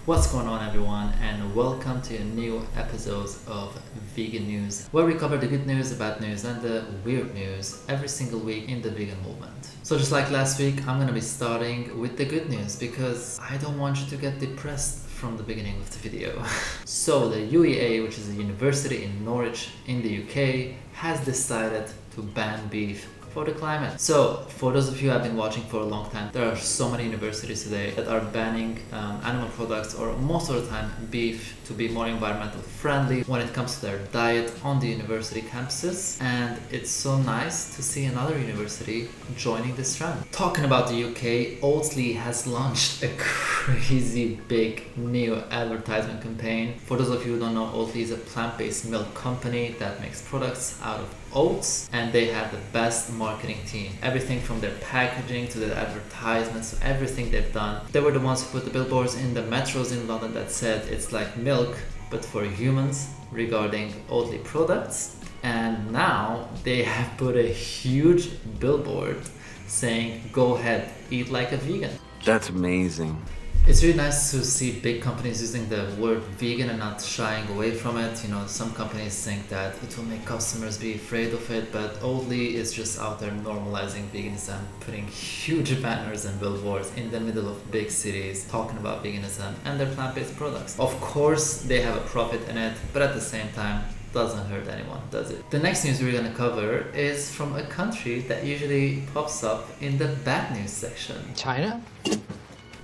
What's going on, everyone, and welcome to a new episode of Vegan News, where we cover the good news, the bad news, and the weird news every single week in the vegan movement. So just like last week, I'm gonna be starting with the good news because I don't want you to get depressed from the beginning of the video. So the UEA, which is a university in Norwich in the UK, has decided to ban beef for the climate. So for those of you who have been watching for a long time, there are so many universities today that are banning animal products, or most of the time beef, to be more environmental friendly when it comes to their diet on the university campuses. And it's so nice to see another university joining this trend. Talking about the UK, Oatly has launched a crazy big new advertisement campaign. For those of you who don't know, Oatly is a plant-based milk company that makes products out of oats, and they have the best marketing team. Everything from their packaging to their advertisements, to everything they've done. They were the ones who put the billboards in the metros in London that said it's like milk but for humans regarding Oatly products. And now they have put a huge billboard saying, go ahead, eat like a vegan. That's amazing. It's really nice to see big companies using the word vegan and not shying away from it. You know, some companies think that it will make customers be afraid of it, but Oatly is just out there normalizing veganism, putting huge banners and billboards in the middle of big cities talking about veganism and their plant-based products. Of course, they have a profit in it, but at the same time, doesn't hurt anyone, does it? The next news we're going to cover is from a country that usually pops up in the bad news section. China?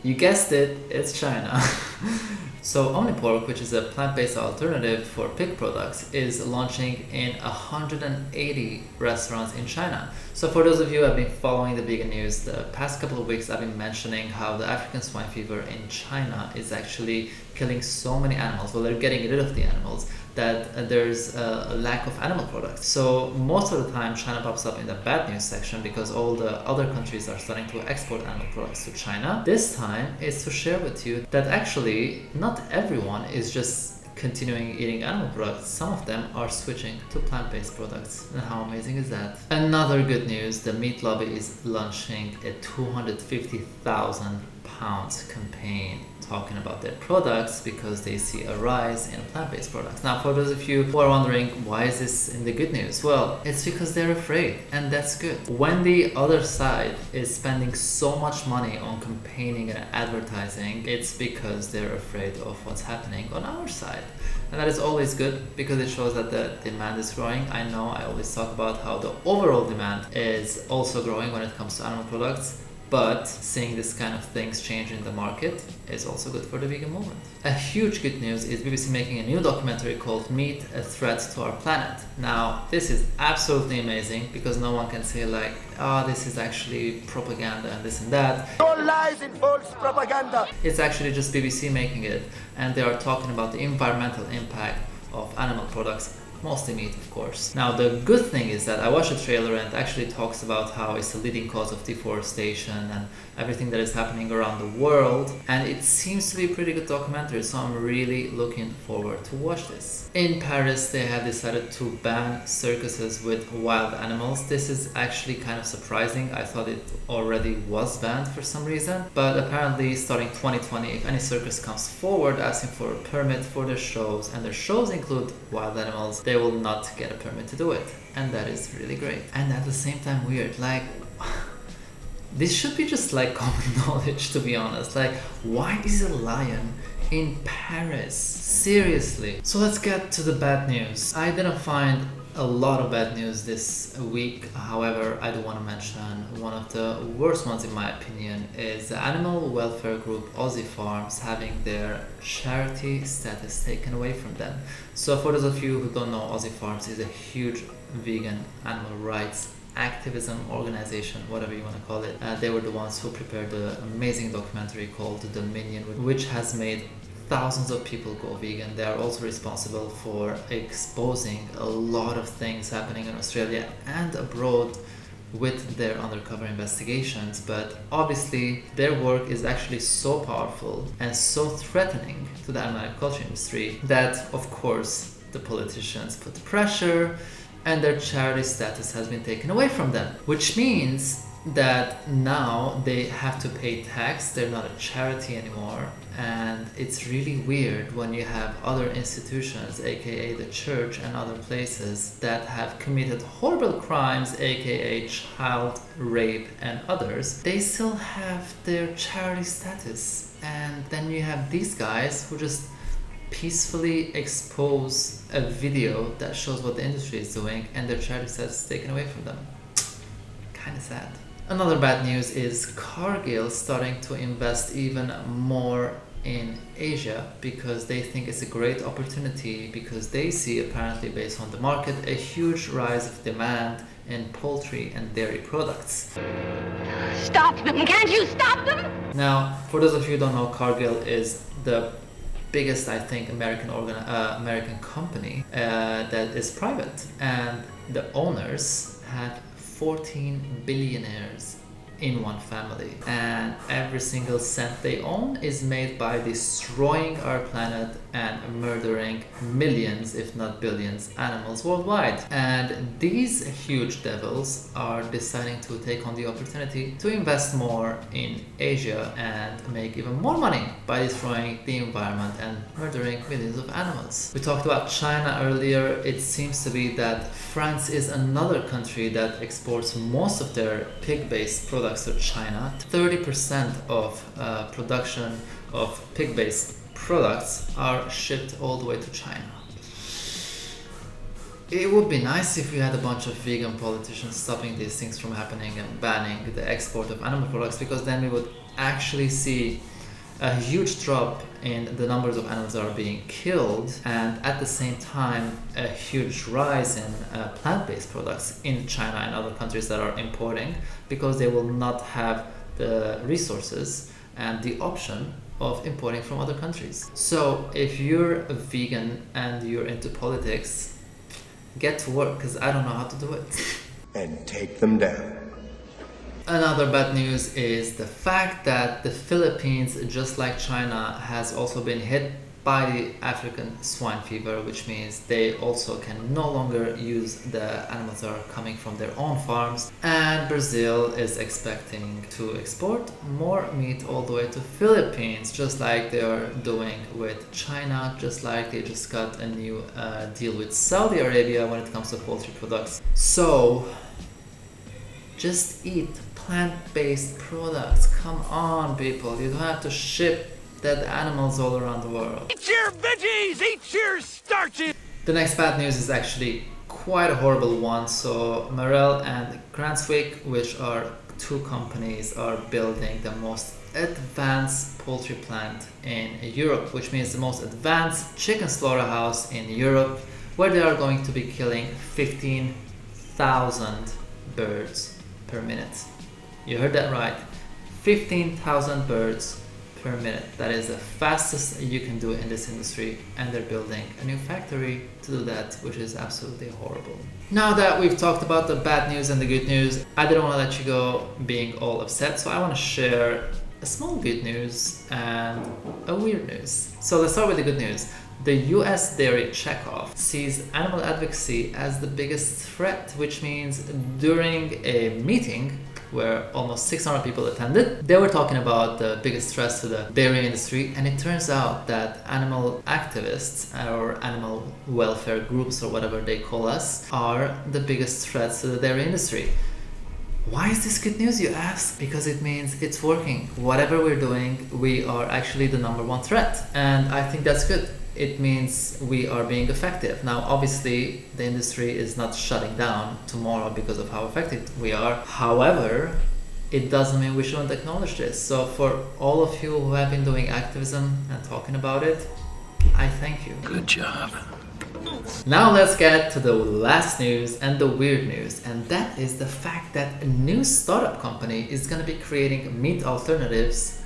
You guessed it, it's China. So Omnipork, which is a plant-based alternative for pig products, is launching in 180 restaurants in China. So for those of you who have been following the vegan news, the past couple of weeks I've been mentioning how the African swine fever in China is actually killing so many animals. Well, they're getting rid of the animals, that there's a lack of animal products. So most of the time China pops up in the bad news section because all the other countries are starting to export animal products to China. This time is to share with you that actually not everyone is just continuing eating animal products. Some of them are switching to plant-based products. And how amazing is that? Another good news, the meat lobby is launching a £250,000 campaign talking about their products because they see a rise in plant-based products. Now, for those of you who are wondering why is this in the good news, well, it's because they're afraid, and that's good. When the other side is spending so much money on campaigning and advertising, it's because they're afraid of what's happening on our side. And that is always good because it shows that the demand is growing. I know I always talk about how the overall demand is also growing when it comes to animal products, but seeing this kind of things change in the market is also good for the vegan movement. A huge good news is BBC making a new documentary called Meat, a Threat to Our Planet. Now, this is absolutely amazing because no one can say like, this is actually propaganda and this and that. All lies and false propaganda. It's actually just BBC making it, and they are talking about the environmental impact of animal products, mostly meat, of course. Now, the good thing is that I watched a trailer and it actually talks about how it's the leading cause of deforestation and everything that is happening around the world. And it seems to be a pretty good documentary, so I'm really looking forward to watch this. In Paris, they have decided to ban circuses with wild animals. This is actually kind of surprising. I thought it already was banned for some reason. But apparently, starting 2020, if any circus comes forward asking for a permit for their shows, and their shows include wild animals, they will not get a permit to do it. And that is really great. And at the same time weird. Like, this should be just like common knowledge, to be honest. Like, why is a lion in Paris? Seriously. So let's get to the bad news. I didn't find a lot of bad news this week. However, I do want to mention one of the worst ones in my opinion is the animal welfare group Aussie Farms having their charity status taken away from them. So for those of you who don't know, Aussie Farms is a huge vegan animal rights activism organization, whatever you want to call it. They were the ones who prepared the amazing documentary called Dominion, which has made thousands of people go vegan. They are also responsible for exposing a lot of things happening in Australia and abroad with their undercover investigations. But obviously their work is actually so powerful and so threatening to the animal agriculture industry that, of course, the politicians put pressure and their charity status has been taken away from them, which means that now they have to pay tax. They're not a charity anymore, and it's really weird when you have other institutions, aka the church and other places, that have committed horrible crimes, aka child rape and others. They still have their charity status. And then you have these guys who just peacefully expose a video that shows what the industry is doing, and their charity status is taken away from them. Kind of sad. Another bad news is Cargill starting to invest even more in Asia because they think it's a great opportunity, because they see, apparently based on the market, a huge rise of demand in poultry and dairy products. Stop them! Can't you stop them? Now, for those of you who don't know, Cargill is the biggest, I think, American company that is private, and the owners have 14 billionaires in one family, and every single cent they own is made by destroying our planet and murdering millions, if not billions, animals worldwide. And these huge devils are deciding to take on the opportunity to invest more in Asia and make even more money by destroying the environment and murdering millions of animals. We talked about China earlier. It seems to be that France is another country that exports most of their pig-based products to China. 30% of production of pig-based products are shipped all the way to China. It would be nice if we had a bunch of vegan politicians stopping these things from happening and banning the export of animal products, because then we would actually see a huge drop in the numbers of animals that are being killed, and at the same time a huge rise in plant-based products in China and other countries that are importing, because they will not have the resources and the option of importing from other countries. So if you're a vegan and you're into politics, get to work, because I don't know how to do it. And take them down. Another bad news is the fact that the Philippines, just like China, has also been hit by the African swine fever, which means they also can no longer use the animals that are coming from their own farms. And Brazil is expecting to export more meat all the way to Philippines, just like they are doing with China, just like they just got a new deal with Saudi Arabia when it comes to poultry products. So just eat plant-based products. Come on, people. You don't have to ship dead animals all around the world. Eat your veggies! Eat your starches! The next bad news is actually quite a horrible one. So Marel and Cranswick, which are two companies, are building the most advanced poultry plant in Europe, which means the most advanced chicken slaughterhouse in Europe, where they are going to be killing 15,000 birds per minute. You heard that right. 15,000 birds per minute. That is the fastest you can do in this industry, and they're building a new factory to do that, which is absolutely horrible. Now that we've talked about the bad news and the good news, I didn't want to let you go being all upset, so I want to share a small good news and a weird news. So let's start with the good news. The US dairy checkoff sees animal advocacy as the biggest threat, which means during a meeting where almost 600 people attended, they were talking about the biggest threats to the dairy industry, and it turns out that animal activists or animal welfare groups, or whatever they call us, are the biggest threats to the dairy industry. Why is this good news, you ask? Because it means it's working. Whatever we're doing, we are actually the number one threat, and I think that's good. It means we are being effective. Now, obviously, the industry is not shutting down tomorrow because of how effective we are. However, it doesn't mean we shouldn't acknowledge this. So for all of you who have been doing activism and talking about it, I thank you. Good job. Now let's get to the last news and the weird news, and that is the fact that a new startup company is going to be creating meat alternatives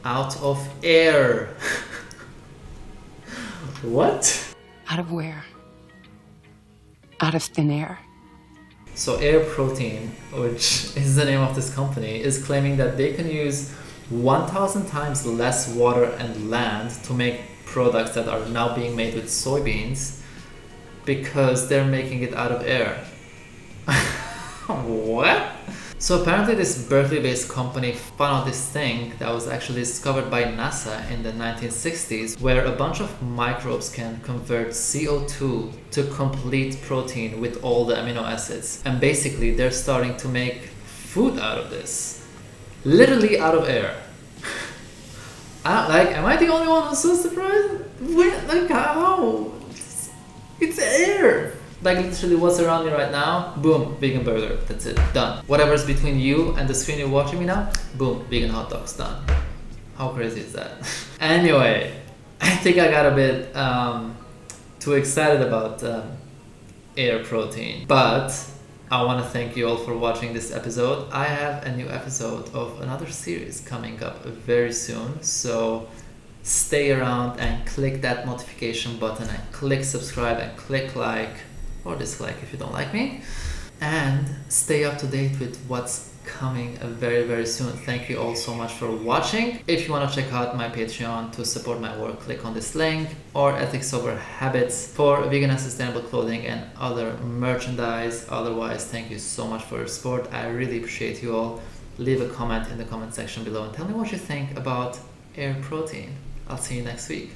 out of air. What? Out of where? Out of thin air. So Air Protein, which is the name of this company, is claiming that they can use 1,000 times less water and land to make products that are now being made with soybeans because they're making it out of air. What? So apparently this Berkeley-based company found out this thing that was actually discovered by NASA in the 1960s, where a bunch of microbes can convert CO2 to complete protein with all the amino acids. And basically they're starting to make food out of this. Literally out of air. Am I the only one who's so surprised? How? It's air! Like literally what's around me right now, boom, vegan burger, that's it, done. Whatever's between you and the screen you're watching me now, boom, vegan hot dogs, done. How crazy is that? Anyway, I think I got a bit too excited about air protein, but I want to thank you all for watching this episode. I have a new episode of another series coming up very soon, so stay around and click that notification button and click subscribe and click like or dislike if you don't like me, and stay up to date with what's coming very, very soon. Thank you all so much for watching. If you want to check out my Patreon to support my work, click on this link, or Ethics Over Habits for vegan and sustainable clothing and other merchandise. Otherwise, thank you so much for your support. I really appreciate you all. Leave a comment in the comment section below and tell me what you think about air protein. I'll see you next week.